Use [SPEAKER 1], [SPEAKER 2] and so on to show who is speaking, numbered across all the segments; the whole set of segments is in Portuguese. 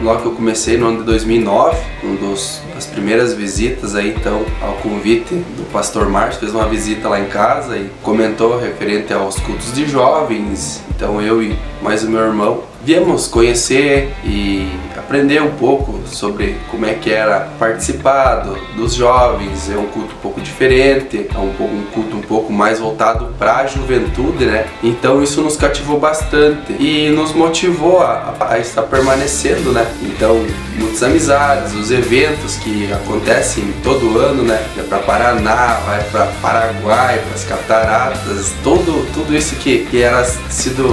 [SPEAKER 1] logo que eu comecei no ano de 2009, das primeiras visitas aí, então, ao convite do pastor Márcio, fez uma visita lá em casa e comentou referente aos cultos de jovens. Então eu e mais o meu irmão viemos conhecer e aprender um pouco sobre como é que era participar dos jovens. É um culto um pouco diferente, é um culto um pouco mais voltado para a juventude, né? Então isso nos cativou bastante e nos motivou a estar permanecendo, né? Então, muitas amizades, os eventos que acontecem todo ano, né? Vai para Paraná, vai para Paraguai, para as cataratas, tudo isso que era sido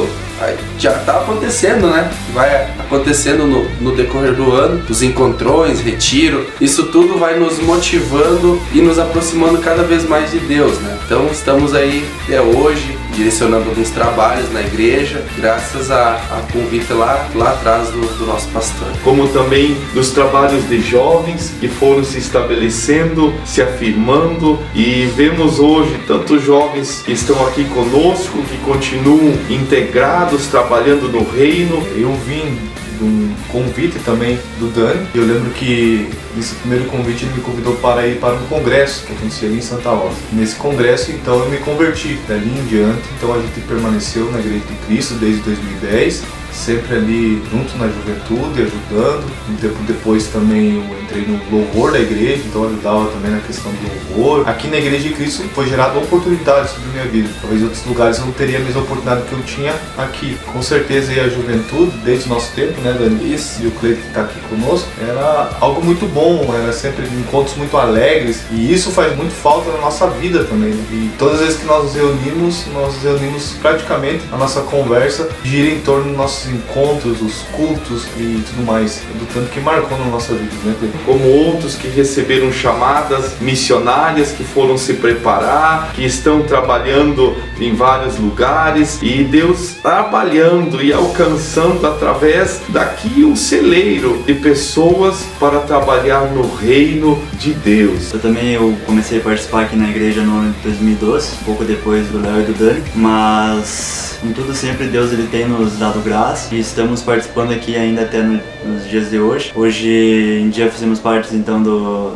[SPEAKER 1] já está acontecendo, né? Vai acontecendo no decorrer do ano, os encontrões, retiro, isso tudo vai nos motivando e nos aproximando cada vez mais de Deus, né? Então estamos aí até hoje direcionando alguns trabalhos na igreja, graças a convite lá atrás do nosso pastor.
[SPEAKER 2] Como também dos trabalhos de jovens que foram se estabelecendo, se afirmando, e vemos hoje tantos jovens que estão aqui conosco, que continuam integrados, trabalhando no reino.
[SPEAKER 3] Eu vim de um convite também do Dani. Eu lembro que nesse primeiro convite ele me convidou para ir para um congresso que acontecia ali em Santa Rosa. Nesse congresso, então, eu me converti. Dali em diante, então a gente permaneceu na Igreja de Cristo desde 2010, sempre ali junto na juventude, ajudando. Um tempo depois também eu entrei no louvor da igreja, então eu ajudava também na questão do louvor. Aqui na Igreja de Cristo foi gerada oportunidades na minha vida. Talvez em outros lugares eu não teria a mesma oportunidade que eu tinha aqui. Com certeza, e a juventude, desde o nosso tempo, né, Dani? Isso. E o Cleiton que está aqui conosco, era algo muito bom, era sempre encontros muito alegres, e isso faz muito falta na nossa vida também, né? E todas as vezes que nós nos reunimos praticamente, a nossa conversa gira em torno dos nossos encontros, os cultos e tudo mais, do tanto que marcou na nossa vida, né, Pedro?
[SPEAKER 2] Como outros que receberam chamadas missionárias, que foram se preparar, que estão trabalhando em vários lugares, e Deus trabalhando e alcançando através daqui um celeiro de pessoas para trabalhar no reino de Deus.
[SPEAKER 4] Eu comecei a participar aqui na igreja no ano de 2012, um pouco depois do Léo e do Dani, mas em tudo sempre Deus ele tem nos dado graça e estamos participando aqui ainda até nos dias de hoje. Hoje em dia fizemos parte então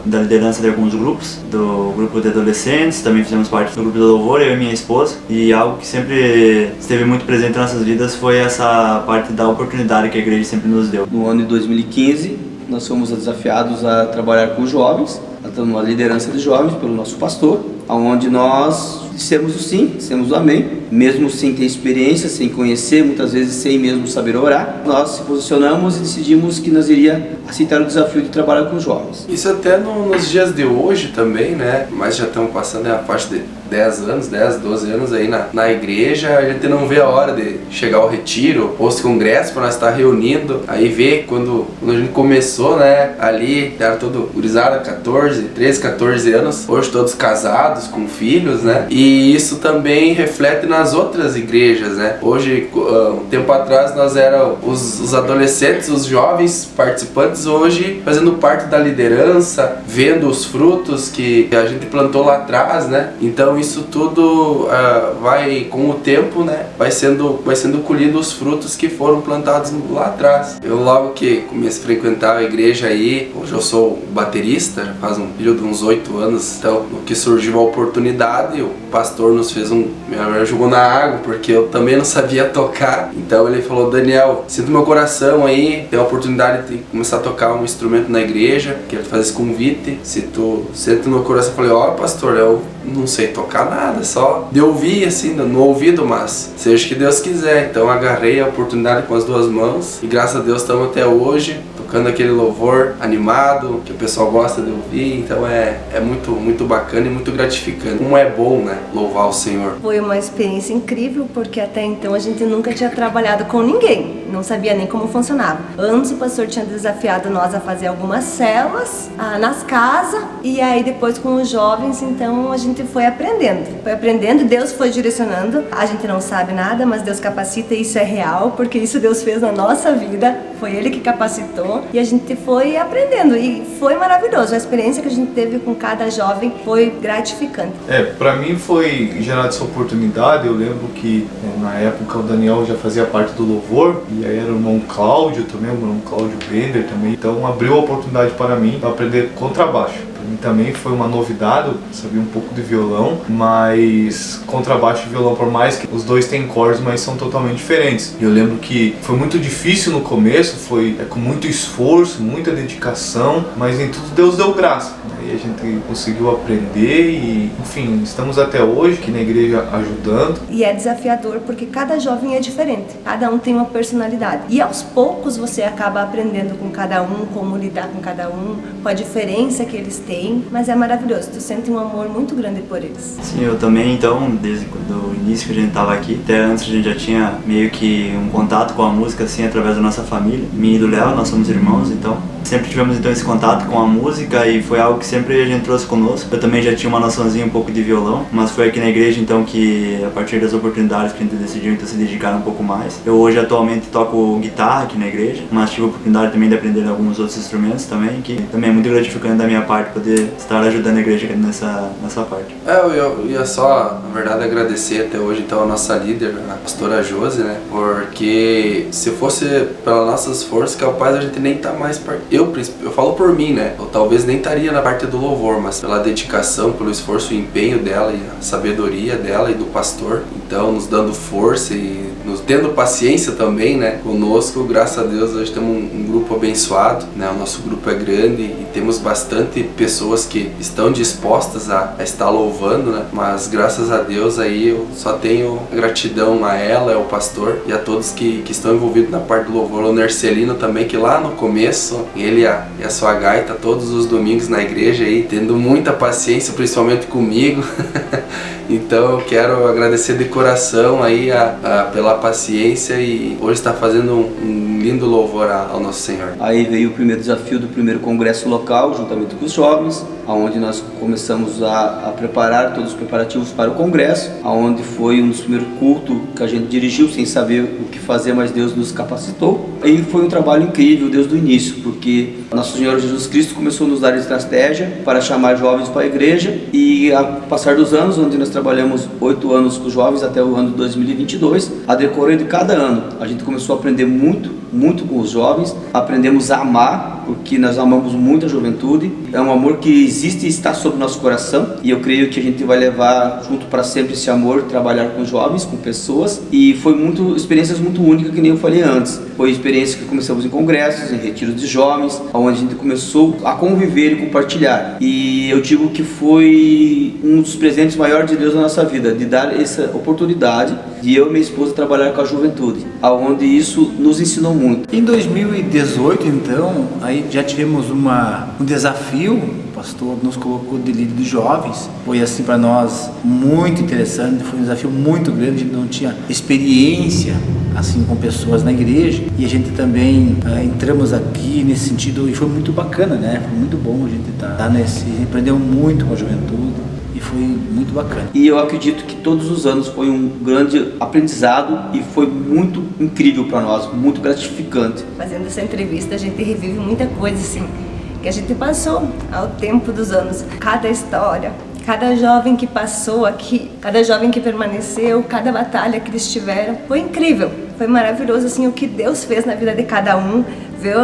[SPEAKER 4] da liderança de alguns grupos, do grupo de adolescentes, também fizemos parte do grupo de louvor, eu e minha esposa, e algo que sempre esteve muito presente em nossas vidas foi essa parte da oportunidade que a igreja sempre nos deu.
[SPEAKER 5] No ano de 2015, nós fomos desafiados a trabalhar com jovens, na liderança de jovens pelo nosso pastor, onde nós dissemos o sim, dissemos o amém, mesmo sem ter experiência, sem conhecer, muitas vezes sem mesmo saber orar. Nós se posicionamos e decidimos que nós iríamos aceitar o desafio de trabalhar com jovens.
[SPEAKER 1] Isso até nos dias de hoje também, né? Mas já estamos passando a parte de 10 anos, 12 anos aí na igreja. A gente não vê a hora de chegar ao retiro ou os congressos para nós estar reunindo. Aí vê quando a gente começou, né? Ali era todo gurizada, 13, 14 anos. Hoje todos casados, com filhos, né? E isso também reflete nas outras igrejas, né? Hoje, um tempo atrás, nós éramos os adolescentes, os jovens participantes, hoje fazendo parte da liderança, vendo os frutos que a gente plantou lá atrás, né? Então isso tudo vai, com o tempo, né? Vai sendo colhido os frutos que foram plantados lá atrás. Eu logo que comecei a frequentar a igreja aí, hoje eu sou baterista, já faz um período de uns 8 anos, então no que surgiu a oportunidade, o pastor nos fez me jogou na água, porque eu também não sabia tocar. Então ele falou: Daniel, sinto meu coração aí, tem a oportunidade de começar a tocar um instrumento na igreja, quero te fazer esse convite. Se tu sente no meu coração, eu falei: ó, pastor, eu não sei tocar nada, só de ouvir assim, no ouvido, mas seja o que Deus quiser. Então agarrei a oportunidade com as duas mãos e graças a Deus estamos até hoje tocando aquele louvor animado que o pessoal gosta de ouvir. Então é muito bacana e muito gratificante. Como é bom, né, louvar o Senhor.
[SPEAKER 6] Foi uma experiência incrível, porque até então a gente nunca tinha trabalhado com ninguém, não sabia nem como funcionava. Antes o pastor tinha desafiado nós a fazer algumas células nas casas, e aí depois com os jovens, então a gente foi aprendendo, Deus foi direcionando. A gente não sabe nada, mas Deus capacita, e isso é real, porque isso Deus fez na nossa vida, foi Ele que capacitou. pastor e a gente foi aprendendo e foi maravilhoso. A experiência que a gente teve com cada jovem foi gratificante.
[SPEAKER 3] Pra mim foi gerada essa oportunidade. Eu lembro que na época o Daniel já fazia parte do louvor e aí era o irmão Cláudio também, o irmão Cláudio Bender também. Então abriu a oportunidade para mim para aprender contrabaixo. Para mim também foi uma novidade, eu sabia um pouco de violão, mas contrabaixo e violão, por mais que os dois têm cordas, mas são totalmente diferentes. Eu lembro que foi muito difícil no começo, foi com muito esforço, muita dedicação, mas em tudo Deus deu graça. Aí a gente conseguiu aprender e, enfim, estamos até hoje aqui na igreja ajudando.
[SPEAKER 6] E é desafiador porque cada jovem é diferente, cada um tem uma personalidade. E aos poucos você acaba aprendendo com cada um, como lidar com cada um, com a diferença que eles têm, mas é maravilhoso, tu sente um amor muito grande por eles.
[SPEAKER 4] Sim, eu também, então, desde o início que a gente estava aqui, até antes a gente já tinha meio que um contato com a música, assim, através da nossa família. Mim e do Léo, nós somos irmãos, então sempre tivemos então esse contato com a música e foi algo que sempre a gente trouxe conosco. Eu também já tinha uma noçãozinha um pouco de violão, mas foi aqui na igreja então que, a partir das oportunidades que a gente decidiu então se dedicar um pouco mais. Eu hoje atualmente toco guitarra aqui na igreja, mas tive a oportunidade também de aprender alguns outros instrumentos também, que também é muito gratificante da minha parte poder estar ajudando a igreja nessa parte.
[SPEAKER 1] Eu ia só, na verdade, agradecer até hoje então a nossa líder, a pastora Josi, né? Porque se fosse pelas nossas forças, capaz a gente nem tá mais eu falo por mim, né? Eu talvez nem estaria na parte do louvor, mas pela dedicação, pelo esforço e empenho dela e a sabedoria dela e do pastor, então nos dando força e nos tendo paciência também, né? Conosco, graças a Deus, hoje temos um grupo abençoado, né? O nosso grupo é grande e temos bastante pessoas que estão dispostas a estar louvando, né? Mas graças a Deus aí eu só tenho gratidão a ela, ao pastor e a todos que estão envolvidos na parte do louvor. O Nercelino também, que lá no começo, ele e a sua gaita todos os domingos na igreja aí, tendo muita paciência, principalmente comigo. Então eu quero agradecer de coração aí pela paciência e hoje está fazendo um lindo louvor ao nosso Senhor.
[SPEAKER 5] Aí veio o primeiro desafio do primeiro congresso local, juntamente com os jovens, onde nós começamos a preparar todos os preparativos para o congresso, onde foi um dos primeiros cultos que a gente dirigiu sem saber o que fazer, mas Deus nos capacitou. E foi um trabalho incrível desde o início, porque nosso Senhor Jesus Cristo começou a nos dar estratégia para chamar jovens para a igreja e ao passar dos anos, onde nós trabalhamos 8 anos com os jovens até o ano de 2022, a decorrer de cada ano, a gente começou a aprender muito com os jovens, aprendemos a amar, porque nós amamos muito a juventude, é um amor que existe e está sobre o nosso coração, e eu creio que a gente vai levar junto para sempre esse amor, trabalhar com jovens, com pessoas, e foi experiências muito únicas, que nem eu falei antes. Foi experiência que começamos em congressos, em retiros de jovens, onde a gente começou a conviver e compartilhar, e eu digo que foi um dos presentes maiores de Deus na nossa vida, de dar essa oportunidade de eu e minha esposa trabalhar com a juventude, aonde isso nos ensinou muito.
[SPEAKER 7] Em 2018, então, aí já tivemos um desafio, o pastor nos colocou de líder de jovens, foi assim para nós muito interessante, foi um desafio muito grande, a gente não tinha experiência assim com pessoas na igreja e a gente também entramos aqui nesse sentido e foi muito bacana, né? Foi muito bom a gente estar aprendeu muito com a juventude. E foi muito bacana.
[SPEAKER 5] E eu acredito que todos os anos foi um grande aprendizado e foi muito incrível para nós, muito gratificante.
[SPEAKER 6] Fazendo essa entrevista a gente revive muita coisa assim, que a gente passou ao tempo dos anos. Cada história, cada jovem que passou aqui, cada jovem que permaneceu, cada batalha que eles tiveram, foi incrível. Foi maravilhoso assim o que Deus fez na vida de cada um, ver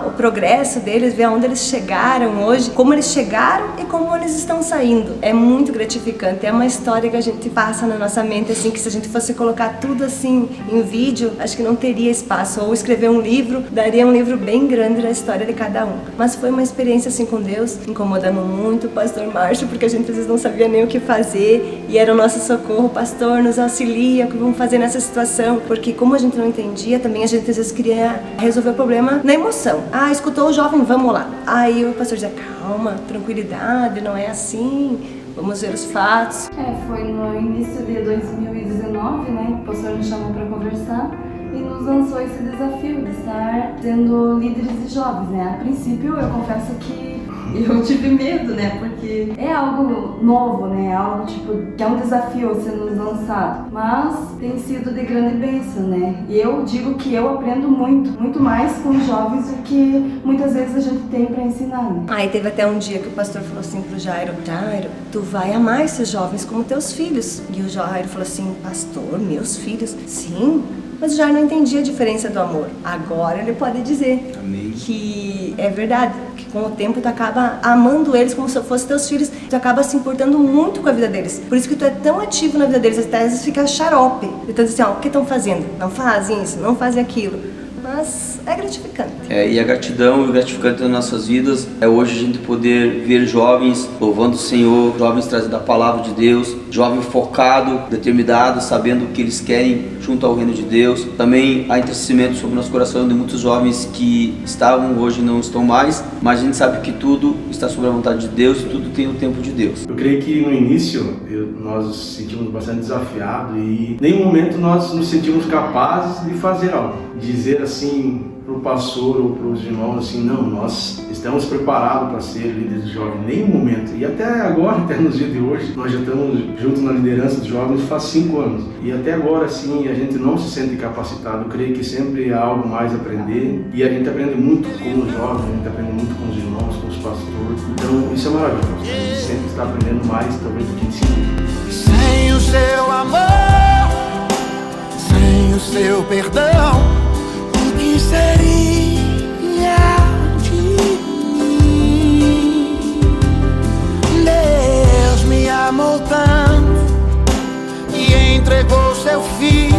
[SPEAKER 6] o progresso deles, ver aonde eles chegaram hoje, como eles chegaram e como eles estão saindo. É muito gratificante, é uma história que a gente passa na nossa mente, assim, que se a gente fosse colocar tudo assim em vídeo, acho que não teria espaço, ou escrever um livro, daria um livro bem grande da história de cada um. Mas foi uma experiência assim com Deus, incomodando muito o pastor Márcio, porque a gente às vezes não sabia nem o que fazer, e era o nosso socorro, pastor, nos auxilia, o que vamos fazer nessa situação, porque como a gente não entendia, também a gente às vezes queria resolver o problema na emoção. Escutou o jovem, vamos lá. Aí o pastor dizia, calma, tranquilidade, não é assim, vamos ver os fatos.
[SPEAKER 8] Foi no início de 2019, né, o pastor nos chamou para conversar e nos lançou esse desafio de estar sendo líderes de jovens, né. A princípio, eu confesso que E eu tive medo, né? Porque é algo novo, né? Algo tipo que é um desafio sendo lançado. Mas tem sido de grande bênção, né? E eu digo que eu aprendo muito mais com os jovens do que muitas vezes a gente tem para ensinar, né?
[SPEAKER 6] Aí teve até um dia que o pastor falou assim pro Jairo: Jairo, tu vai amar esses jovens como teus filhos. E o Jairo falou assim: pastor, meus filhos? Sim. Mas o Jairo não entendia a diferença do amor. Agora ele pode dizer
[SPEAKER 5] Amém.
[SPEAKER 6] que é verdade, que com o tempo tu acaba amando eles como se fossem teus filhos, tu acaba se importando muito com a vida deles. Por isso que tu é tão ativo na vida deles, até às vezes fica xarope. Então assim, ó, o que estão fazendo? Não fazem isso, não fazem aquilo. Mas é gratificante.
[SPEAKER 5] E a gratidão e o gratificante das nossas vidas é hoje a gente poder ver jovens louvando o Senhor, jovens trazendo a palavra de Deus, jovem focado, determinado, sabendo o que eles querem junto ao reino de Deus. Também há entristecimento sobre o nosso coração de muitos jovens que estavam, hoje não estão mais, mas a gente sabe que tudo está sob a vontade de Deus e tudo tem o tempo de Deus.
[SPEAKER 9] Eu creio que no início nós nos sentimos bastante desafiados e em nenhum momento nós nos sentimos capazes de fazer algo. Dizer assim para o pastor ou para os irmãos assim, não, nós estamos preparados para ser líderes de jovens, em nenhum momento. E até agora, até nos dias de hoje, nós já estamos juntos na liderança dos jovens faz 5 anos. E até agora, assim, a gente não se sente capacitado. Eu creio que sempre há algo mais a aprender. E a gente aprende muito com os jovens, a gente aprende muito com os irmãos, com os pastores. Então, isso é maravilhoso. A gente sempre está aprendendo mais, talvez, do que ensina.
[SPEAKER 10] Sem o seu amor, sem o seu perdão, o que seria de mim? Deus me amou tanto e entregou seu filho.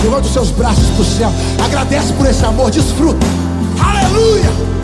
[SPEAKER 10] Levanta os seus braços para o céu, agradece por esse amor, desfruta. Aleluia!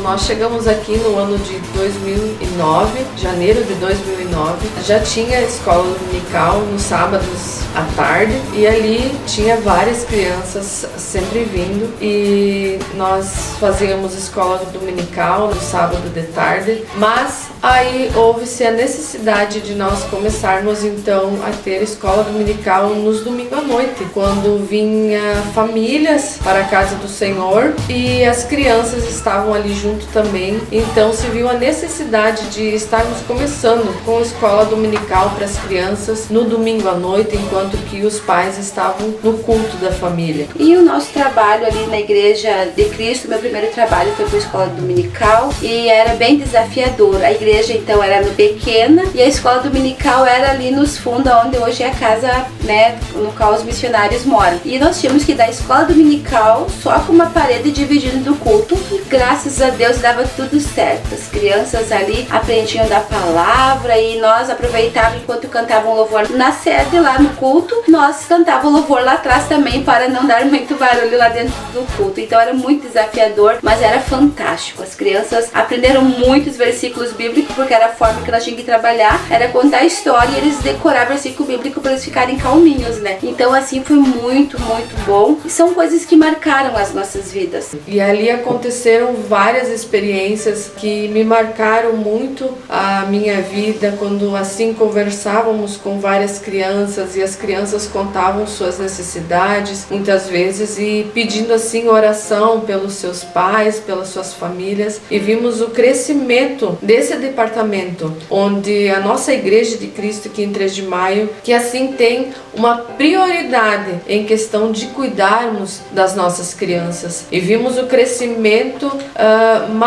[SPEAKER 11] Nós chegamos aqui no ano de 2009, janeiro de 2009. Já tinha escola dominical nos sábados à tarde e ali tinha várias crianças sempre vindo e nós fazíamos escola dominical no sábado de tarde, mas aí houve-se a necessidade de nós começarmos então a ter escola dominical nos domingos à noite, quando vinha famílias para a casa do Senhor e as crianças estavam ali junto também, então se viu a necessidade de estarmos começando com escola dominical para as crianças no domingo à noite, enquanto que os pais estavam no culto da família.
[SPEAKER 12] E o nosso trabalho ali na Igreja de Cristo, meu primeiro trabalho foi com a escola dominical e era bem desafiador. A igreja então era no pequena e a escola dominical era ali nos fundos, onde hoje é a casa, né, no qual os missionários moram. E nós tínhamos que dar a escola dominical só com uma parede dividida do culto e graças a Deus dava tudo certo. As crianças ali aprendiam da palavra e nós aproveitávamos enquanto cantavam louvor na sede lá no culto, nós cantávamos louvor lá atrás também para não dar muito barulho lá dentro do culto. Então era muito desafiador, mas era fantástico. As crianças aprenderam muitos versículos bíblicos porque era a forma que nós tínhamos que trabalhar, era contar a história e eles decorar versículo bíblico para eles ficarem calminhos, né? Então assim foi muito bom e são coisas que marcaram as nossas vidas.
[SPEAKER 11] E ali aconteceram várias experiências que me marcaram muito a minha vida, quando assim conversávamos com várias crianças e as crianças contavam suas necessidades muitas vezes e pedindo assim oração pelos seus pais, pelas suas famílias, e vimos o crescimento desse departamento, onde a nossa Igreja de Cristo aqui em 3 de Maio, que assim tem uma prioridade em questão de cuidarmos das nossas crianças, e vimos o crescimento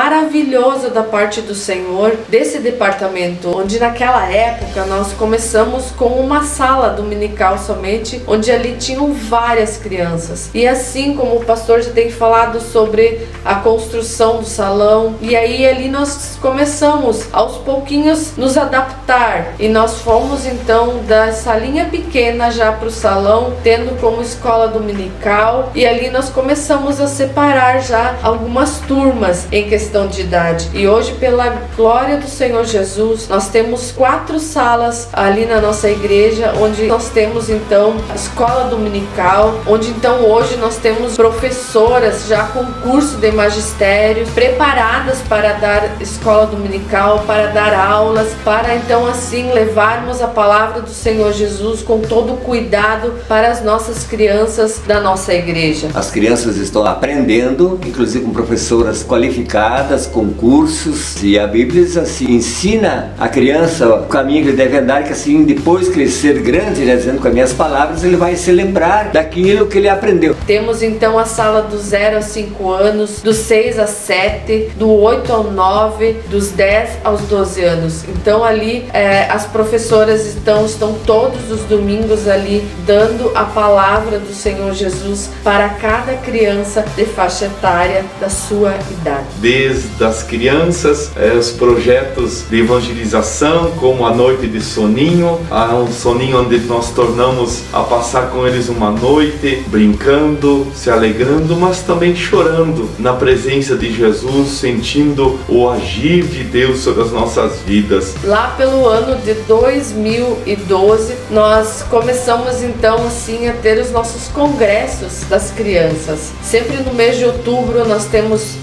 [SPEAKER 11] maravilhoso da parte do Senhor desse departamento, onde naquela época nós começamos com uma sala dominical somente, onde ali tinham várias crianças. E assim como o pastor já tem falado sobre a construção do salão, e aí ali nós começamos aos pouquinhos nos adaptar, e nós fomos então da salinha pequena já para o salão, tendo como escola dominical, e ali nós começamos a separar já algumas turmas em questão de idade. E hoje, pela glória do Senhor Jesus, nós temos 4 salas ali na nossa igreja, onde nós temos então a escola dominical, onde então hoje nós temos professoras já com curso de magistério, preparadas para dar escola dominical, para dar aulas, para então assim levarmos a palavra do Senhor Jesus com todo o cuidado para as nossas crianças da nossa igreja.
[SPEAKER 13] As crianças estão aprendendo, inclusive com professoras qualificadas, com cursos, e a Bíblia diz assim, ensina a criança o caminho que ele deve andar, que assim depois crescer grande, já dizendo com as minhas palavras, ele vai se lembrar daquilo que ele aprendeu.
[SPEAKER 11] Temos então a sala do 0 aos 5 anos, dos 6 a 7, do 8 ao 9, dos 10 aos 12 anos. Então ali as professoras estão todos os domingos ali dando a palavra do Senhor Jesus para cada criança de faixa etária da sua idade.
[SPEAKER 2] Desde as crianças, os projetos de evangelização, como a noite de soninho, um soninho onde nós tornamos a passar com eles uma noite, brincando, se alegrando, mas também chorando na presença de Jesus, sentindo o agir de Deus sobre as nossas vidas.
[SPEAKER 11] Lá pelo ano de 2012, nós começamos então assim a ter os nossos congressos das crianças. Sempre no mês de outubro nós temos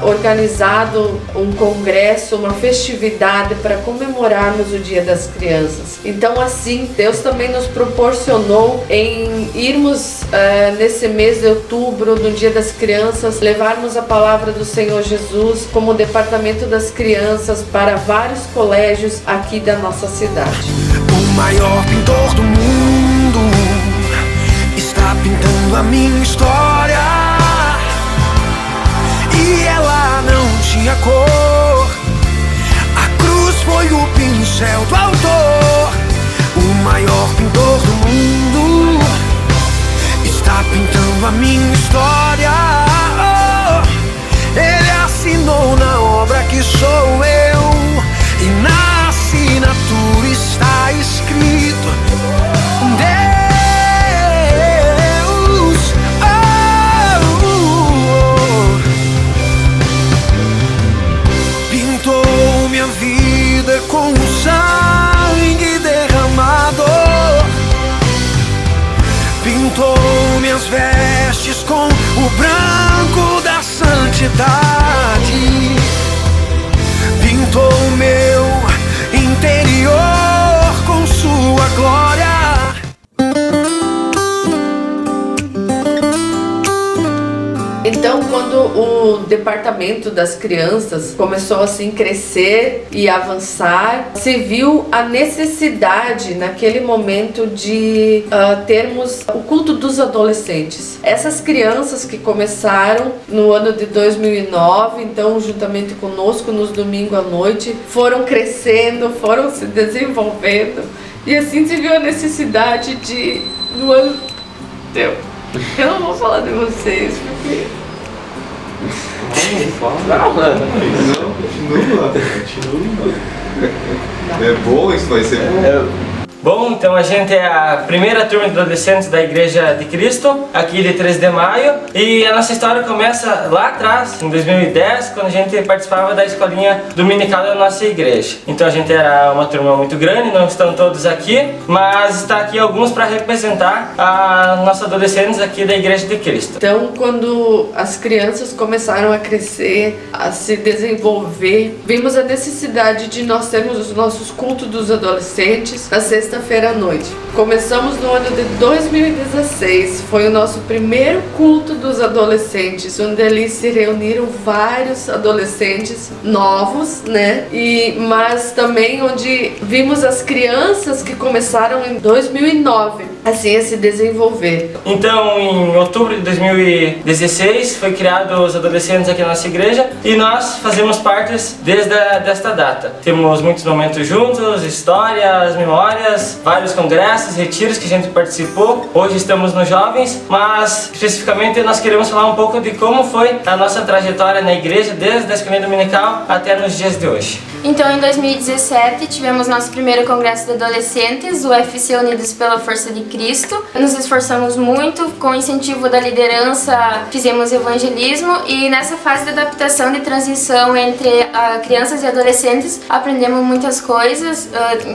[SPEAKER 11] organizado um congresso, uma festividade para comemorarmos o Dia das Crianças. Então assim, Deus também nos proporcionou em irmos nesse mês de outubro, no Dia das Crianças, levarmos a palavra do Senhor Jesus como departamento das crianças para vários colégios aqui da nossa cidade.
[SPEAKER 10] O maior pintor do mundo está pintando a minha história, e ela não tinha cor. A cruz foi o pincel do autor. O maior pintor do mundo está pintando a minha história. Ele assinou na obra que sou eu, e na assinatura está escrito Deus. Pintou minha vida com o sangue derramado, pintou minhas vestes com o branco da santidade, pintou meu interior com sua glória.
[SPEAKER 11] Então, quando o departamento das crianças começou assim crescer e avançar, se viu a necessidade naquele momento de termos o culto dos adolescentes. Essas crianças que começaram no ano de 2009, então juntamente conosco nos domingos à noite, foram crescendo, foram se desenvolvendo, e assim se viu a necessidade de no ano eu não vou falar de vocês porque
[SPEAKER 3] Continua. É bom, isso vai ser bom.
[SPEAKER 14] Bom, então a gente é a primeira turma de adolescentes da Igreja de Cristo, aqui de 3 de maio, e a nossa história começa lá atrás, em 2010, quando a gente participava da escolinha dominical da nossa igreja. Então a gente era uma turma muito grande, não estão todos aqui, mas está aqui alguns para representar a nossos adolescentes aqui da Igreja de Cristo.
[SPEAKER 11] Então, quando as crianças começaram a crescer, a se desenvolver, vimos a necessidade de nós termos os nossos cultos dos adolescentes na sexta-feira à noite. Começamos no ano de 2016, foi o nosso primeiro culto dos adolescentes, onde ali se reuniram vários adolescentes novos, né? Mas também onde vimos as crianças que começaram em 2009. assim a se desenvolver.
[SPEAKER 14] Então, em outubro de 2016, foi criado os adolescentes aqui na nossa igreja e nós fazemos parte desde desta data. Temos muitos momentos juntos, histórias, memórias, vários congressos, retiros que a gente participou. Hoje estamos nos jovens, mas especificamente nós queremos falar um pouco de como foi a nossa trajetória na igreja desde a escolinha dominical até nos dias de hoje.
[SPEAKER 15] Então, em 2017, tivemos nosso primeiro congresso de adolescentes, o UFC Unidos pela Força de Cristo. Nos esforçamos muito, com o incentivo da liderança, fizemos evangelismo e nessa fase de adaptação de transição entre crianças e adolescentes, aprendemos muitas coisas,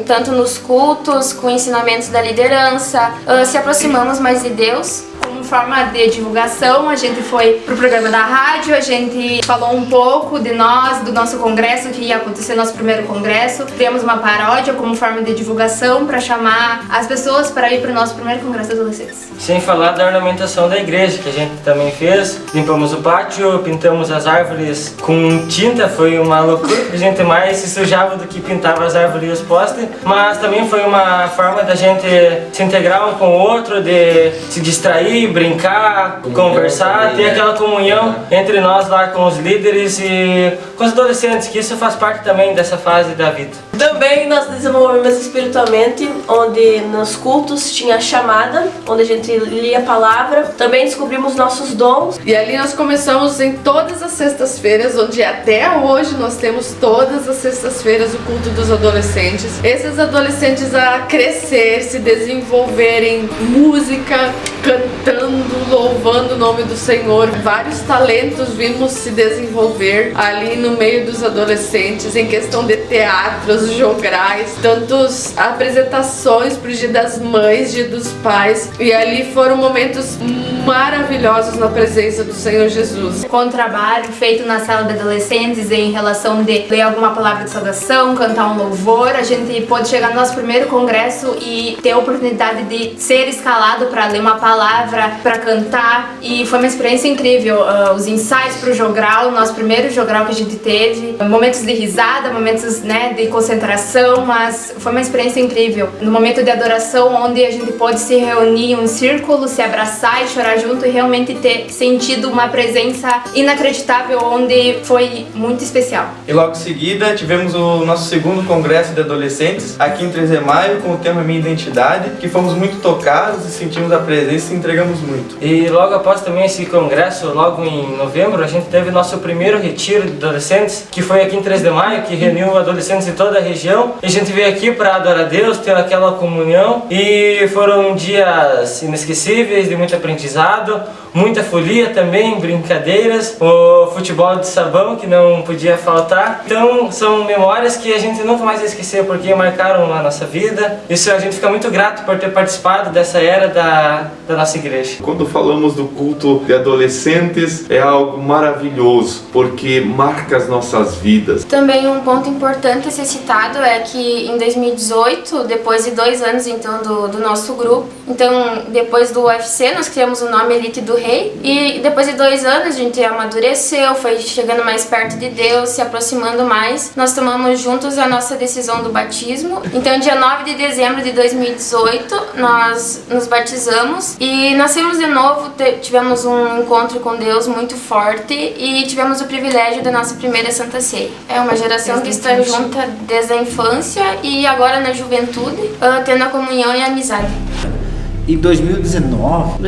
[SPEAKER 15] tanto nos cultos, com ensinamentos da liderança, se aproximamos mais de Deus.
[SPEAKER 16] Como forma de divulgação, a gente foi pro programa da rádio, a gente falou um pouco de nós, do nosso congresso, que ia acontecer nosso primeiro congresso. Criamos uma paródia como forma de divulgação para chamar as pessoas para ir pro nosso primeiro congresso de adolescentes.
[SPEAKER 14] Sem falar da ornamentação da igreja, que a gente também fez. Limpamos o pátio, pintamos as árvores com tinta, foi uma loucura, a gente mais se sujava do que pintava as árvores e os postes. Mas também foi uma forma da gente se integrar um com o outro, de se distrair, brincar, conversar, ter aquela comunhão entre nós lá com os líderes e com os adolescentes, que isso faz parte também dessa fase da vida.
[SPEAKER 17] Também nós desenvolvemos espiritualmente, onde nos cultos tinha chamada, onde a gente lia a palavra. Também descobrimos nossos dons.
[SPEAKER 11] E ali nós começamos em todas as sextas-feiras, onde até hoje nós temos todas as sextas-feiras o culto dos adolescentes. Esses adolescentes a crescer, se desenvolverem música, cantando, louvando o nome do Senhor. Vários talentos vimos se desenvolver ali no meio dos adolescentes, em questão de teatros, jograis, tantas apresentações pro Dia das Mães, Dia dos Pais, e ali foram momentos maravilhosos na presença do Senhor Jesus.
[SPEAKER 16] Com o trabalho feito na sala de adolescentes em relação de ler alguma palavra de saudação, cantar um louvor, a gente pôde chegar no nosso primeiro congresso e ter a oportunidade de ser escalado para ler uma palavra, para cantar, e foi uma experiência incrível. Os ensaios para o jogral, nosso primeiro jogral que a gente teve, momentos de risada, momentos, né, de concentração, mas foi uma experiência incrível. No momento de adoração, onde a gente pôde se reunir em um círculo, se abraçar e chorar junto e realmente ter sentido uma presença inacreditável, onde foi muito especial.
[SPEAKER 18] E logo em seguida tivemos o nosso segundo congresso de adolescentes aqui em 3 de Maio com o tema Minha Identidade, que fomos muito tocados e sentimos a presença e entregamos muito.
[SPEAKER 14] E logo após também esse congresso, logo em novembro, a gente teve nosso primeiro retiro de adolescentes, que foi aqui em 3 de Maio, que reuniu adolescentes de toda a região. E a gente veio aqui para adorar a Deus, ter aquela comunhão, e foram dias inesquecíveis, de muito aprendizado, muita folia também, brincadeiras, o futebol de sabão que não podia faltar. Então são memórias que a gente nunca mais vai esquecer, porque marcaram a nossa vida. Isso, a gente fica muito grato por ter participado dessa era da nossa igreja.
[SPEAKER 2] Quando falamos do culto de adolescentes, é algo maravilhoso, porque marca as nossas vidas.
[SPEAKER 15] Também um ponto importante a ser citado é que em 2018, depois de 2 anos então do nosso grupo, então depois do UFC nós criamos o nome Elite do Rei, e depois de 2 anos a gente amadureceu, foi chegando mais perto de Deus, se aproximando mais. Nós tomamos juntos a nossa decisão do batismo. Então dia 9 de dezembro de 2018 nós nos batizamos e nascemos de novo, tivemos um encontro com Deus muito forte e tivemos o privilégio da nossa primeira Santa Ceia. É uma geração que está junta desde a infância e agora na juventude, tendo a comunhão e a amizade.
[SPEAKER 7] Em 2019,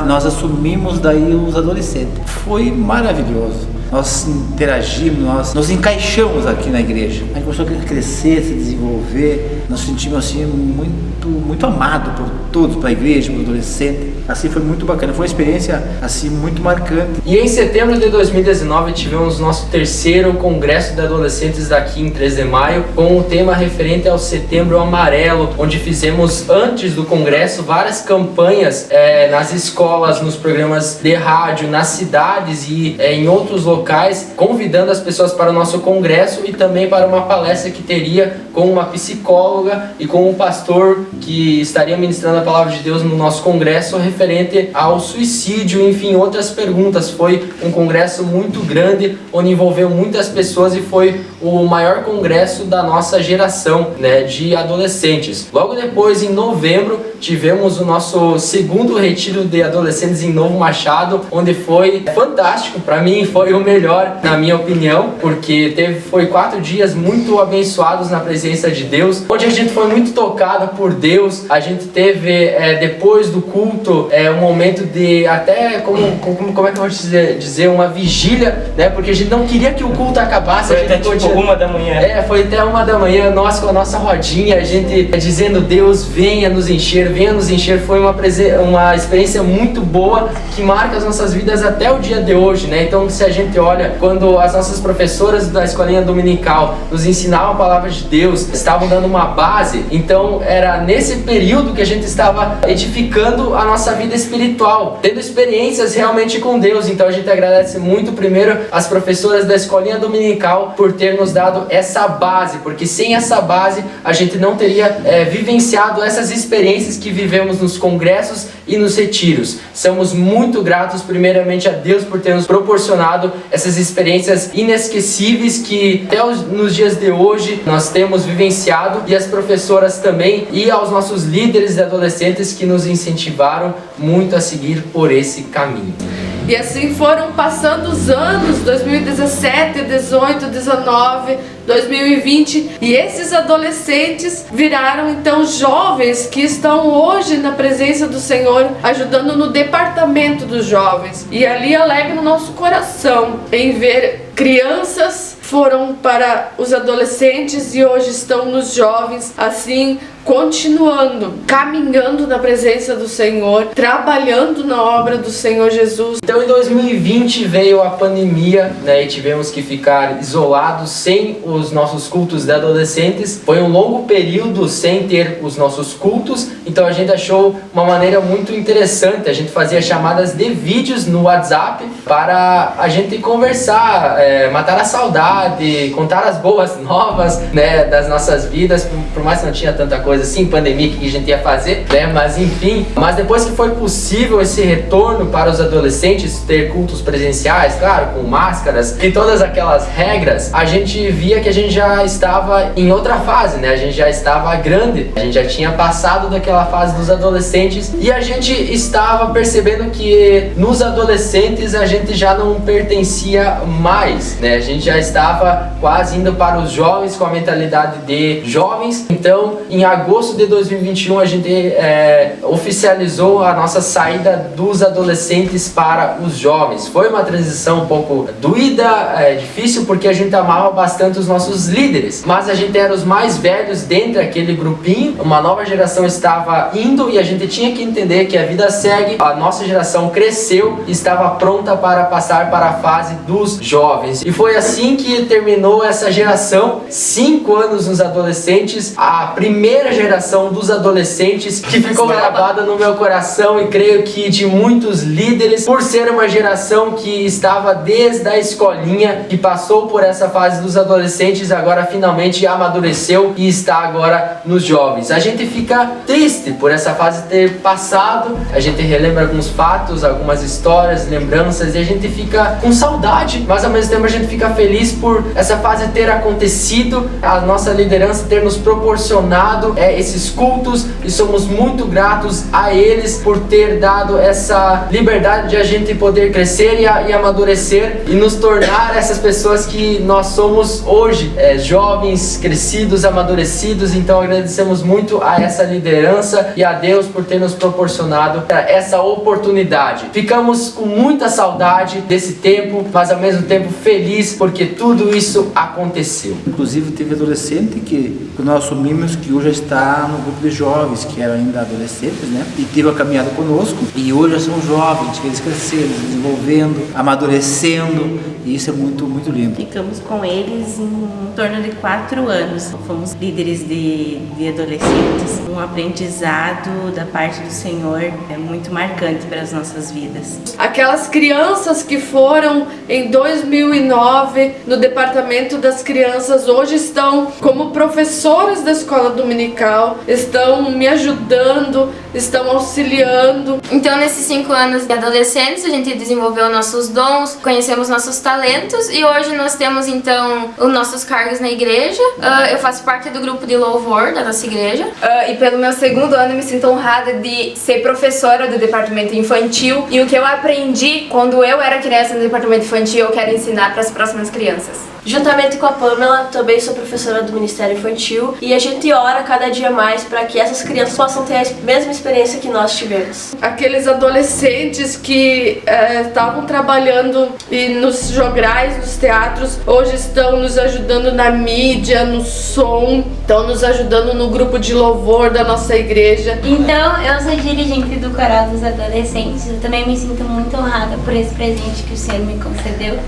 [SPEAKER 7] nós assumimos daí os adolescentes. Foi maravilhoso. Nós interagimos, nós nos encaixamos aqui na igreja. A gente começou a crescer, se desenvolver. Nós sentimos assim muito amado por todos, para a igreja, para o adolescente. Assim foi muito bacana, foi uma experiência assim muito marcante.
[SPEAKER 19] E em setembro de 2019 tivemos nosso 3º congresso de adolescentes aqui em 3 de Maio, com o tema referente ao Setembro Amarelo, onde fizemos antes do congresso várias campanhas nas escolas, nos programas de rádio, nas cidades e em outros locais locais, convidando as pessoas para o nosso congresso e também para uma palestra que teria com uma psicóloga e com um pastor que estaria ministrando a palavra de Deus no nosso congresso referente ao suicídio, enfim, outras perguntas. Foi um congresso muito grande, onde envolveu muitas pessoas e foi o maior congresso da nossa geração, né, de adolescentes. Logo depois, em novembro, tivemos o nosso segundo retiro de adolescentes em Novo Machado, onde foi fantástico. Para mim foi o melhor, na minha opinião, porque foi 4 dias muito abençoados na presença de Deus, onde a gente foi muito tocado por Deus. A gente teve, depois do culto, um momento de até, como é que eu vou dizer, uma vigília, né, porque a gente não queria que o culto acabasse.
[SPEAKER 14] Foi até tipo 1 da manhã.
[SPEAKER 19] Foi até 1 da manhã, nós com a nossa rodinha, a gente dizendo: Deus, venha nos encher, venha nos encher. Foi uma experiência muito boa, que marca as nossas vidas até o dia de hoje, né? Então, se a gente olha, quando as nossas professoras da escolinha dominical nos ensinavam a palavra de Deus, estavam dando uma base, então era nesse período que a gente estava edificando a nossa vida espiritual, tendo experiências realmente com Deus. Então a gente agradece muito, primeiro, as professoras da escolinha dominical por ter nos dado essa base, porque sem essa base a gente não teria vivenciado essas experiências que vivemos nos congressos e nos retiros. Somos muito gratos primeiramente a Deus por ter nos proporcionado essas experiências inesquecíveis que até nos dias de hoje nós temos vivenciado, e as professoras também, e aos nossos líderes de adolescentes que nos incentivaram muito a seguir por esse caminho.
[SPEAKER 11] E assim foram passando os anos, 2017, 18, 19, 2020, e esses adolescentes viraram então jovens que estão hoje na presença do Senhor, ajudando no departamento dos jovens. E ali alegra o nosso coração em ver crianças foram para os adolescentes e hoje estão nos jovens, assim continuando, caminhando na presença do Senhor, trabalhando na obra do Senhor Jesus.
[SPEAKER 19] Então em 2020 veio a pandemia, né, e tivemos que ficar isolados sem os nossos cultos de adolescentes. Foi um longo período sem ter os nossos cultos, então a gente achou uma maneira muito interessante. A gente fazia chamadas de vídeos no WhatsApp para a gente conversar, matar a saudade, contar as boas novas, né, das nossas vidas, por mais que não tinha tanta coisa assim, pandemia, que a gente ia fazer, né? Mas enfim, mas depois que foi possível esse retorno para os adolescentes ter cultos presenciais, claro, com máscaras e todas aquelas regras, a gente via que a gente já estava em outra fase, né? A gente já estava grande, a gente já tinha passado daquela fase dos adolescentes e a gente estava percebendo que nos adolescentes a gente já não pertencia mais, né? A gente já estava quase indo para os jovens com a mentalidade de jovens. Então, em agosto de 2021 a gente oficializou a nossa saída dos adolescentes para os jovens. Foi uma transição um pouco doída, difícil, porque a gente amava bastante os nossos líderes, mas a gente era os mais velhos dentro daquele grupinho. Uma nova geração estava indo e a gente tinha que entender que a vida segue. A nossa geração cresceu e estava pronta para passar para a fase dos jovens, e foi assim que terminou essa geração. 5 anos nos adolescentes, a primeira geração dos adolescentes que ficou gravada no meu coração, e creio que de muitos líderes, por ser uma geração que estava desde a escolinha, que passou por essa fase dos adolescentes, agora finalmente amadureceu e está agora nos jovens. A gente fica triste por essa fase ter passado, a gente relembra alguns fatos, algumas histórias, lembranças, e a gente fica com saudade, mas ao mesmo tempo a gente fica feliz por essa fase ter acontecido, a nossa liderança ter nos proporcionado esses cultos, e somos muito gratos a eles por ter dado essa liberdade de a gente poder crescer e amadurecer e nos tornar essas pessoas que nós somos hoje, jovens, crescidos, amadurecidos. Então agradecemos muito a essa liderança e a Deus por ter nos proporcionado essa oportunidade. Ficamos com muita saudade desse tempo, mas ao mesmo tempo feliz, porque tudo tudo isso aconteceu?
[SPEAKER 7] Inclusive teve adolescente que nós assumimos que hoje está no grupo de jovens, que eram ainda adolescentes, né? E teve a caminhada conosco, e hoje já são jovens, que eles cresceram, desenvolvendo, amadurecendo, e isso é muito, muito lindo.
[SPEAKER 20] Ficamos com eles em torno de 4 anos. Fomos líderes de adolescentes. Um aprendizado da parte do Senhor é muito marcante para as nossas vidas.
[SPEAKER 11] Aquelas crianças que foram em 2009 no departamento das crianças hoje estão como professoras da escola dominical, estão me ajudando, estão auxiliando.
[SPEAKER 15] Então, nesses 5 anos de adolescentes, a gente desenvolveu nossos dons, conhecemos nossos talentos e hoje nós temos então os nossos cargos na igreja. Eu faço parte do grupo de louvor da nossa igreja.
[SPEAKER 16] E pelo meu 2º ano, eu me sinto honrada de ser professora do departamento infantil. E o que eu aprendi quando eu era criança no departamento infantil, eu quero ensinar para as próximas crianças.
[SPEAKER 17] Juntamente com a Pamela, também sou professora do Ministério Infantil e a gente ora cada dia mais para que essas crianças possam ter a mesma experiência que nós tivemos.
[SPEAKER 11] Aqueles adolescentes que estavam trabalhando nos jograis, nos teatros, hoje estão nos ajudando na mídia, no som, estão nos ajudando no grupo de louvor da nossa igreja.
[SPEAKER 21] Então, eu sou dirigente do Coral dos Adolescentes, eu também me sinto muito honrada por esse presente que o Senhor me concedeu,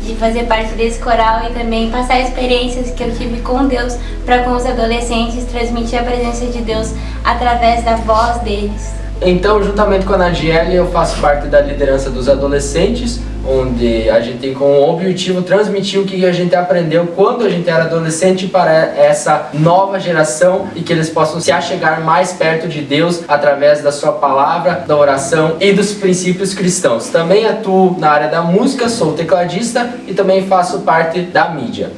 [SPEAKER 21] de fazer parte desse coral e também passar experiências que eu tive com Deus para com os adolescentes, transmitir a presença de Deus através da voz deles.
[SPEAKER 19] Então, juntamente com a Nadiele, eu faço parte da liderança dos adolescentes, onde a gente tem como objetivo transmitir o que a gente aprendeu quando a gente era adolescente para essa nova geração e que eles possam se achegar mais perto de Deus através da sua palavra, da oração e dos princípios cristãos. Também atuo na área da música, sou tecladista e também faço parte da mídia.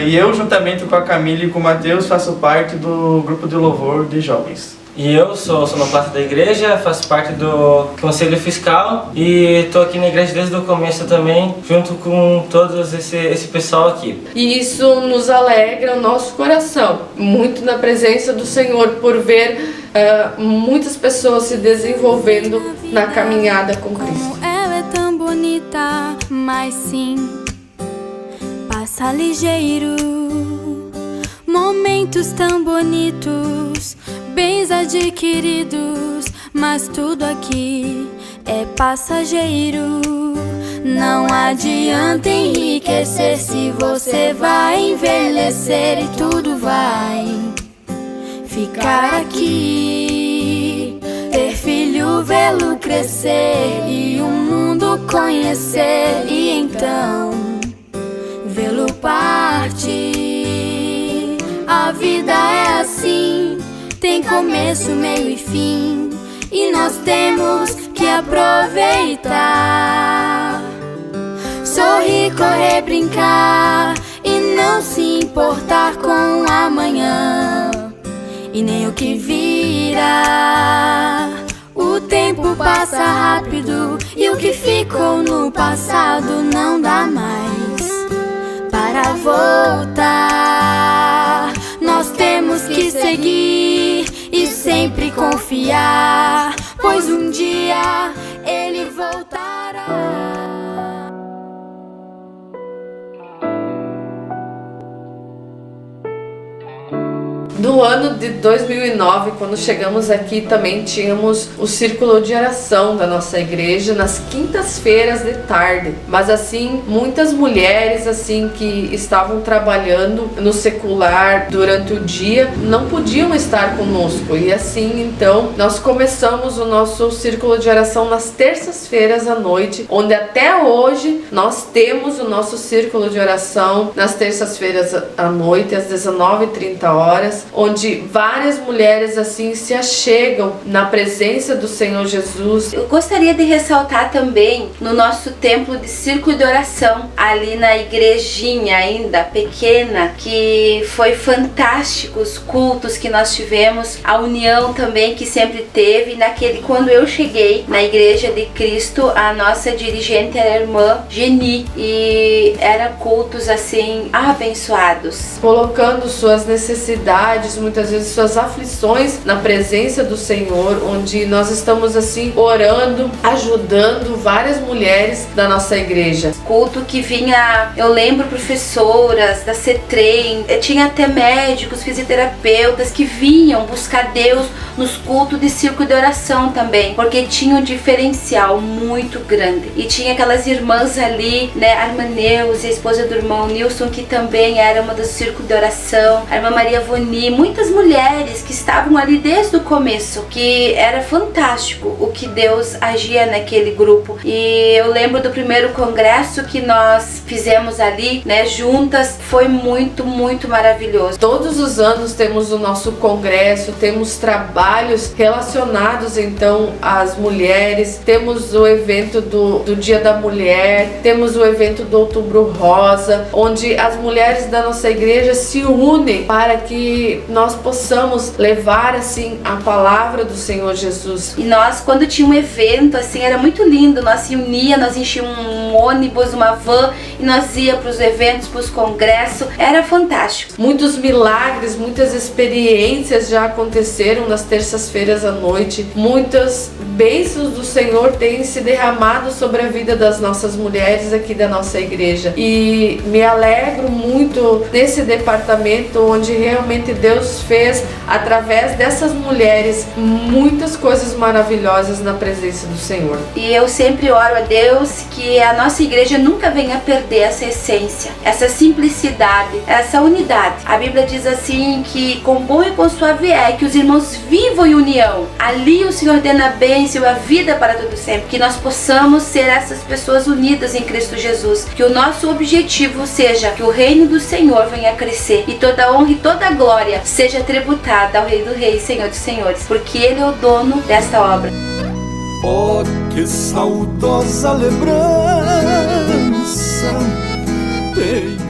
[SPEAKER 18] E eu, juntamente com a Camila e com o Matheus, faço parte do grupo de louvor de jovens.
[SPEAKER 14] E eu sou sonoplasta da igreja, faço parte do conselho fiscal e estou aqui na igreja desde o começo também, junto com todo esse pessoal aqui.
[SPEAKER 11] E isso nos alegra o nosso coração, muito na presença do Senhor, por ver muitas pessoas se desenvolvendo na caminhada com Cristo.
[SPEAKER 22] Ela é tão bonita, mas sim, passa ligeiro. Momentos tão bonitos, bens adquiridos, mas tudo aqui é passageiro. Não adianta enriquecer se você vai envelhecer e tudo vai ficar aqui. Ter filho, vê-lo crescer e o mundo conhecer e então vê-lo partir. A vida é assim, tem começo, meio e fim, e nós temos que aproveitar. Sorrir, correr, brincar e não se importar com o amanhã e nem o que virá. O tempo passa rápido e o que ficou no passado não dá mais para voltar. Nós temos que seguir e sempre confiar, pois um dia ele voltará.
[SPEAKER 11] No ano de 2009, quando chegamos aqui, também tínhamos o círculo de oração da nossa igreja nas quintas-feiras de tarde. Mas assim, muitas mulheres assim que estavam trabalhando no secular durante o dia não podiam estar conosco. E assim, então, nós começamos o nosso círculo de oração nas terças-feiras à noite, onde até hoje nós temos o nosso círculo de oração nas terças-feiras à noite, às 19h30, onde várias mulheres assim se achegam na presença do Senhor Jesus.
[SPEAKER 12] Eu gostaria de ressaltar também no nosso templo de círculo de oração, ali na igrejinha ainda pequena, que foi fantástico os cultos que nós tivemos, a união também que sempre teve. Quando eu cheguei na Igreja de Cristo, a nossa dirigente era a irmã Geni e eram cultos assim abençoados.
[SPEAKER 11] Colocando suas necessidades dificuldades, muitas vezes suas aflições na presença do Senhor, onde nós estamos assim orando, ajudando várias mulheres da nossa igreja.
[SPEAKER 12] Culto que vinha, eu lembro, professoras da CETREM, tinha até médicos, fisioterapeutas que vinham buscar Deus nos cultos de círculo de oração também, porque tinha um diferencial muito grande. E tinha aquelas irmãs ali, né, a irmã Neuza, a esposa do irmão Nilson, que também era uma do círculo de oração, a irmã Maria Voni, muitas mulheres que estavam ali desde o começo, que era fantástico o que Deus agia naquele grupo. E eu lembro do primeiro congresso que nós fizemos ali, né, juntas, foi muito, muito maravilhoso.
[SPEAKER 11] Todos os anos temos o nosso congresso, temos trabalhos relacionados então às mulheres, temos o evento do Dia da Mulher, temos o evento do Outubro Rosa, onde as mulheres da nossa igreja se unem para que nós possamos levar assim a palavra do Senhor Jesus.
[SPEAKER 12] E nós, quando tinha um evento assim, era muito lindo, nós se unia, nós enchíamos um ônibus, uma van, e nós ia para os eventos, para os congressos, era fantástico.
[SPEAKER 11] Muitos milagres, muitas experiências já aconteceram nas terças-feiras à noite, muitas bênçãos do Senhor têm se derramado sobre a vida das nossas mulheres aqui da nossa igreja, e me alegro muito nesse departamento onde realmente Deus fez através dessas mulheres muitas coisas maravilhosas na presença do Senhor.
[SPEAKER 12] E eu sempre oro a Deus que a nossa igreja nunca venha perder essa essência, essa simplicidade, essa unidade. A Bíblia diz assim que com bom e com suave é que os irmãos vivam em união. Ali o Senhor dê na bênção a vida para todo sempre. Que nós possamos ser essas pessoas unidas em Cristo Jesus. Que o nosso objetivo seja que o reino do Senhor venha a crescer e toda honra e toda glória seja tributada ao Rei do Rei e Senhor dos Senhores, porque Ele é o dono desta obra.
[SPEAKER 10] Oh, que saudosa lembrança tenho.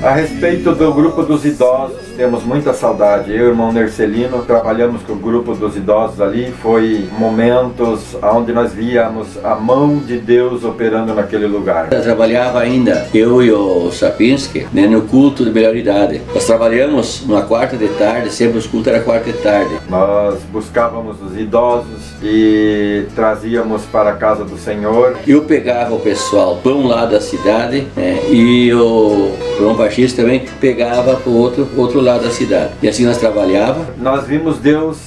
[SPEAKER 1] A respeito do grupo dos idosos, temos muita saudade. Eu e o irmão Nercelino trabalhamos com o grupo dos idosos ali. Foi momentos onde nós víamos a mão de Deus operando naquele lugar.
[SPEAKER 4] Eu trabalhava ainda, eu e o Sapinski, né, no culto de melhor idade. Nós trabalhamos na quarta de tarde, sempre os cultos eram quarta de tarde.
[SPEAKER 1] Nós buscávamos os idosos e trazíamos para a casa do Senhor.
[SPEAKER 4] Eu pegava o pessoal para um lado da cidade, né, e o João Baixista também pegava para o outro lado da cidade. E assim nós trabalhávamos.
[SPEAKER 1] Nós vimos Deus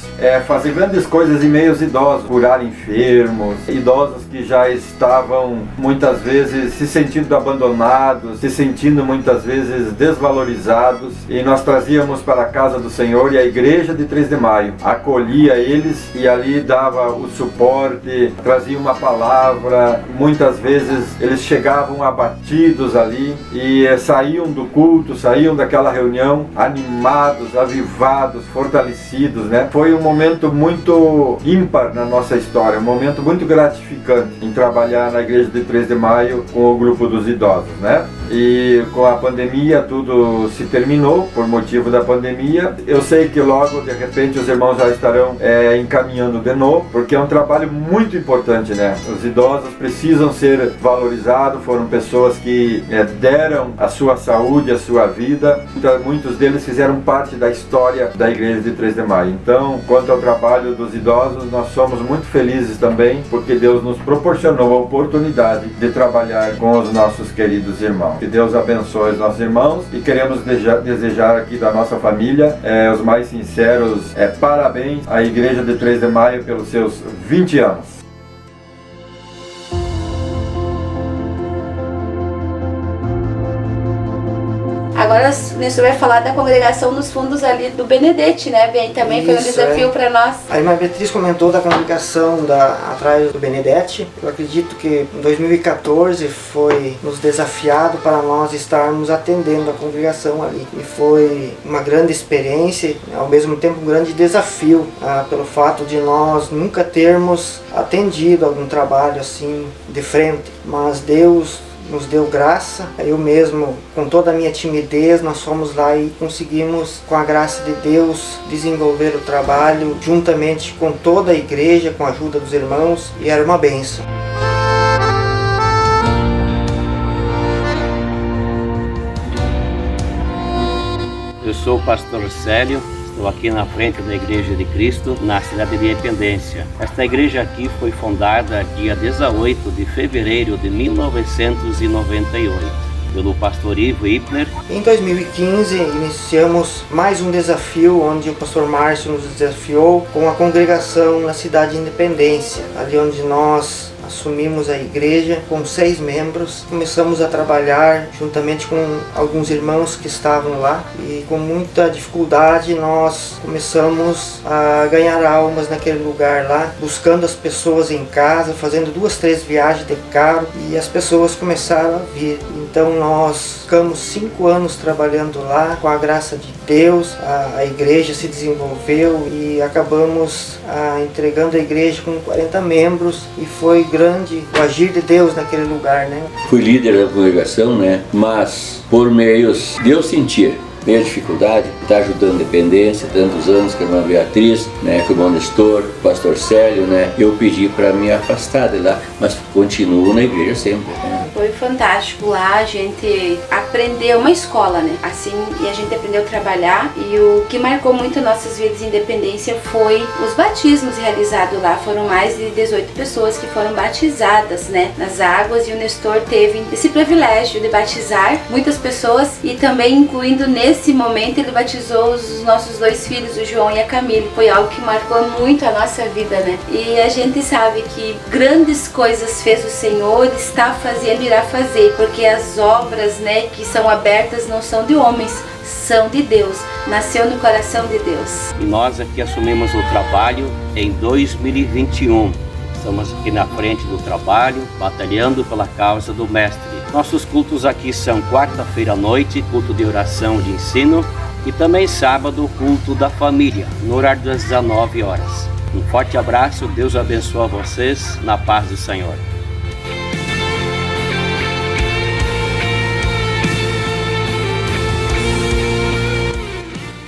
[SPEAKER 1] fazer grandes coisas em meio aos idosos, curar enfermos, idosos que já estavam muitas vezes se sentindo abandonados, se sentindo muitas vezes desvalorizados, e nós trazíamos para a casa do Senhor, e a igreja de 3 de Maio acolhia eles e ali dava o suporte, trazia uma palavra. Muitas vezes eles chegavam abatidos ali e saíam do culto, saíam daquela reunião animados, avivados, fortalecidos, né? Foi um momento muito ímpar na nossa história, um momento muito gratificante em trabalhar na igreja de 3 de Maio com o grupo dos idosos, né? E com a pandemia tudo se terminou por motivo da pandemia. Eu sei que logo, de repente, os irmãos já estarão encaminhando de novo, porque é um trabalho muito importante, né? Os idosos precisam ser valorizados, foram pessoas que deram a sua saúde, a sua vida. Muitos deles fizeram parte da história da igreja de 3 de Maio. Então, quanto ao trabalho dos idosos, nós somos muito felizes também, porque Deus nos proporcionou a oportunidade de trabalhar com os nossos queridos irmãos. Que Deus abençoe os nossos irmãos, e queremos desejar aqui da nossa família os mais sinceros parabéns à igreja de 3 de Maio pelos seus 20 anos.
[SPEAKER 12] Agora o Nestor vai falar da congregação nos fundos ali do Benedetti, né, bem? Também foi um desafio para nós.
[SPEAKER 23] A irmã Beatriz comentou da congregação atrás do Benedetti. Eu acredito que em 2014 foi nos desafiado para nós estarmos atendendo a congregação ali. E foi uma grande experiência, ao mesmo tempo um grande desafio, pelo fato de nós nunca termos atendido algum trabalho assim de frente. Mas Deus nos deu graça. Eu mesmo, com toda a minha timidez, nós fomos lá e conseguimos, com a graça de Deus, desenvolver o trabalho juntamente com toda a igreja, com a ajuda dos irmãos, e era uma bênção.
[SPEAKER 24] Eu sou o pastor Célio,
[SPEAKER 5] Estou aqui na frente da Igreja de Cristo, na cidade de Independência. Esta igreja aqui foi fundada dia 18 de fevereiro de 1998. Pelo pastor Ivo Hippler.
[SPEAKER 23] Em 2015 iniciamos mais um desafio onde o pastor Márcio nos desafiou com a congregação na cidade de Independência, ali onde nós assumimos a igreja com 6 membros, começamos a trabalhar juntamente com alguns irmãos que estavam lá e com muita dificuldade nós começamos a ganhar almas naquele lugar lá, buscando as pessoas em casa, fazendo 2, 3 viagens de carro e as pessoas começaram a vir. Então nós ficamos 5 anos trabalhando lá, com a graça de Deus, a igreja se desenvolveu e acabamos entregando a igreja com 40 membros e foi grande o agir de Deus naquele lugar, né?
[SPEAKER 4] Fui líder da congregação, né? Mas por meios de eu sentir meio dificuldade, está ajudando a dependência, tantos anos com a irmã Beatriz, né, com o irmão Nestor, o pastor Célio, né, eu pedi para me afastar de lá, mas continuo na igreja sempre, né.
[SPEAKER 12] Foi fantástico lá, a gente aprendeu uma escola, né, assim, e a gente aprendeu a trabalhar e o que marcou muito nossas vidas em Independência foi os batismos realizados lá, foram mais de 18 pessoas que foram batizadas, né, nas águas e o Nestor teve esse privilégio de batizar muitas pessoas e também incluindo nesse momento ele batizou os nossos 2 filhos, o João e a Camille. Foi algo que marcou muito a nossa vida, né? E a gente sabe que grandes coisas fez o Senhor, está fazendo e irá fazer, porque as obras, né, que são abertas não são de homens, são de Deus, nasceu no coração de Deus.
[SPEAKER 5] E nós aqui assumimos o trabalho em 2021. Estamos aqui na frente do trabalho, batalhando pela causa do Mestre. Nossos cultos aqui são quarta-feira à noite, culto de oração de ensino, e também sábado, culto da família, no horário das 19 horas. Um forte abraço, Deus abençoe vocês, na paz do Senhor.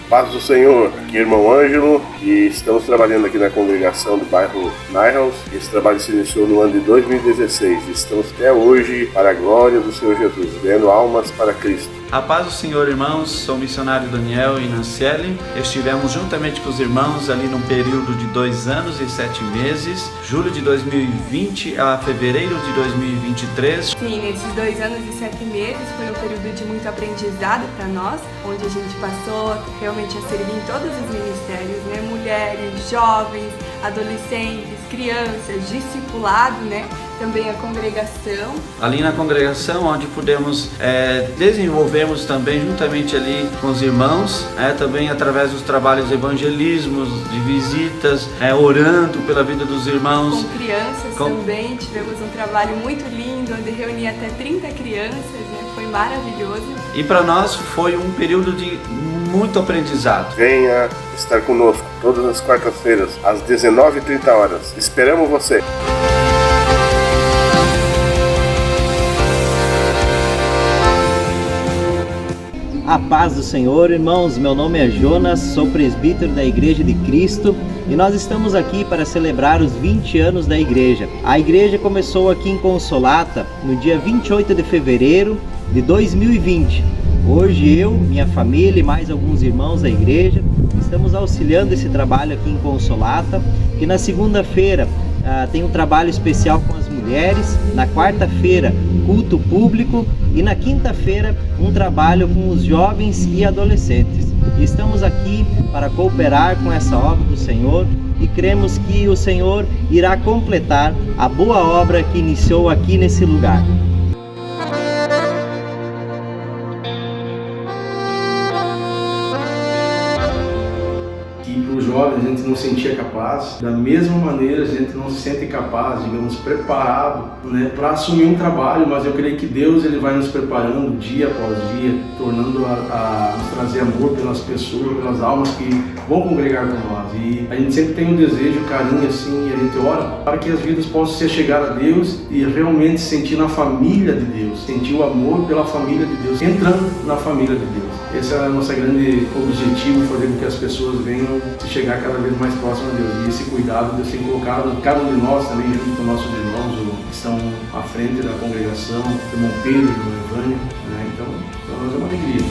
[SPEAKER 6] Paz do Senhor, aqui é o irmão Ângelo e estamos trabalhando aqui na congregação do bairro Niles. Esse trabalho se iniciou no ano de 2016 e estamos até hoje para a glória do Senhor Jesus, ganhando almas para Cristo.
[SPEAKER 8] A paz do Senhor, irmãos, sou o missionário Daniel e Nanciele. Estivemos juntamente com os irmãos ali num período de 2 anos e 7 meses, julho de 2020 a fevereiro de 2023.
[SPEAKER 24] Sim, nesses 2 anos e 7 meses foi um período de muito aprendizado para nós, onde a gente passou realmente a servir em todos os ministérios, né? Mulheres, jovens, adolescentes, crianças, discipulado, né? Também a congregação.
[SPEAKER 8] Ali na congregação, onde pudemos desenvolvermos também juntamente ali com os irmãos, também através dos trabalhos de evangelismos, de visitas, orando pela vida dos irmãos.
[SPEAKER 24] Com crianças também, tivemos um trabalho muito lindo, onde reunia até 30 crianças, né? Foi maravilhoso.
[SPEAKER 8] E para nós foi um período de muito aprendizado.
[SPEAKER 6] Venha estar conosco todas as quartas-feiras, às 19h30. Esperamos você!
[SPEAKER 25] A paz do Senhor, irmãos, meu nome é Jonas, sou presbítero da Igreja de Cristo e nós estamos aqui para celebrar os 20 anos da igreja. A igreja começou aqui em Consolata no dia 28 de fevereiro de 2020. Hoje eu, minha família e mais alguns irmãos da igreja estamos auxiliando esse trabalho aqui em Consolata, que na segunda-feira tem um trabalho especial com as mulheres, na quarta-feira culto público e na quinta-feira um trabalho com os jovens e adolescentes. E estamos aqui para cooperar com essa obra do Senhor e cremos que o Senhor irá completar a boa obra que iniciou aqui nesse lugar.
[SPEAKER 9] Jovens, a gente não se sentia capaz, da mesma maneira a gente não se sente capaz, digamos, preparado, né, para assumir um trabalho, mas eu creio que Deus ele vai nos preparando dia após dia, tornando a nos trazer amor pelas pessoas, pelas almas que vão congregar com nós. E a gente sempre tem um desejo, carinho assim, e a gente ora para que as vidas possam se chegar a Deus e realmente sentir na família de Deus, sentir o amor pela família de Deus, entrando na família de Deus. Esse é o nosso grande objetivo, fazer com que as pessoas venham se chegar cada vez mais próximo a Deus. E esse cuidado de ser colocado, cada um de nós também, junto com nossos irmãos que estão à frente da congregação, o irmão Pedro, o irmão Evânio, né? Então, para nós é uma alegria.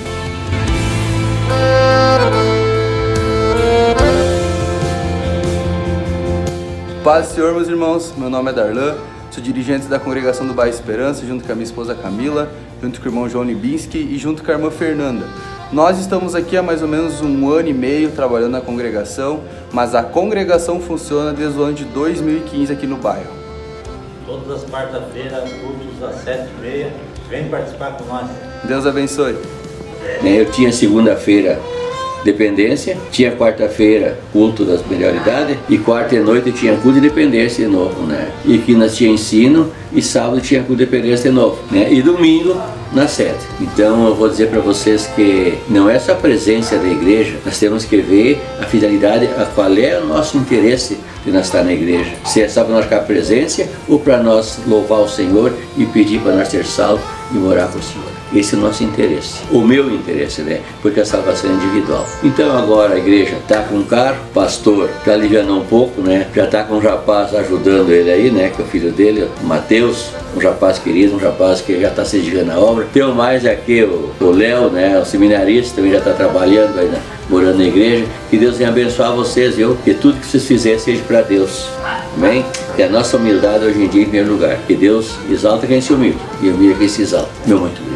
[SPEAKER 2] Paz do Senhor, meus irmãos, meu nome é Darlan, sou dirigente da congregação do Bairro Esperança, junto com a minha esposa Camila, junto com o irmão João Libinski e junto com a irmã Fernanda. Nós estamos aqui há mais ou menos 1 ano e meio trabalhando na congregação, mas a congregação funciona desde o ano de 2015 aqui no bairro.
[SPEAKER 3] Todas as quarta-feiras, cultos às 7h30, vem participar com nós.
[SPEAKER 2] Deus abençoe.
[SPEAKER 4] Eu tinha segunda-feira dependência, tinha quarta-feira culto das melhoridades e quarta e noite tinha culto de dependência de novo, né? E que nós tinha ensino e sábado tinha culto de dependência de novo, né? E domingo na sede. Então eu vou dizer para vocês que não é só a presença da igreja, nós temos que ver a fidelidade, a qual é o nosso interesse de nós estar na igreja. Se é só para nós ficar presença ou para nós louvar o Senhor e pedir para nós ter salvo e morar com o Senhor. Esse é o nosso interesse, o meu interesse, né? Porque a salvação é individual. Então agora a igreja está com um carro, o pastor está aliviando um pouco, né? Já está com um rapaz ajudando ele aí, né? Que é o filho dele, o Mateus, um rapaz querido, um rapaz que já está se dedicando à obra. Tem mais aqui o Léo, né? O seminarista, também já está trabalhando aí, né? Morando na igreja. Que Deus venha abençoar vocês, viu? Que tudo que vocês fizerem seja para Deus. Amém? Que a nossa humildade hoje em dia em primeiro lugar. Que Deus exalta quem se humilha e humilha quem se exalta. Meu muito obrigado.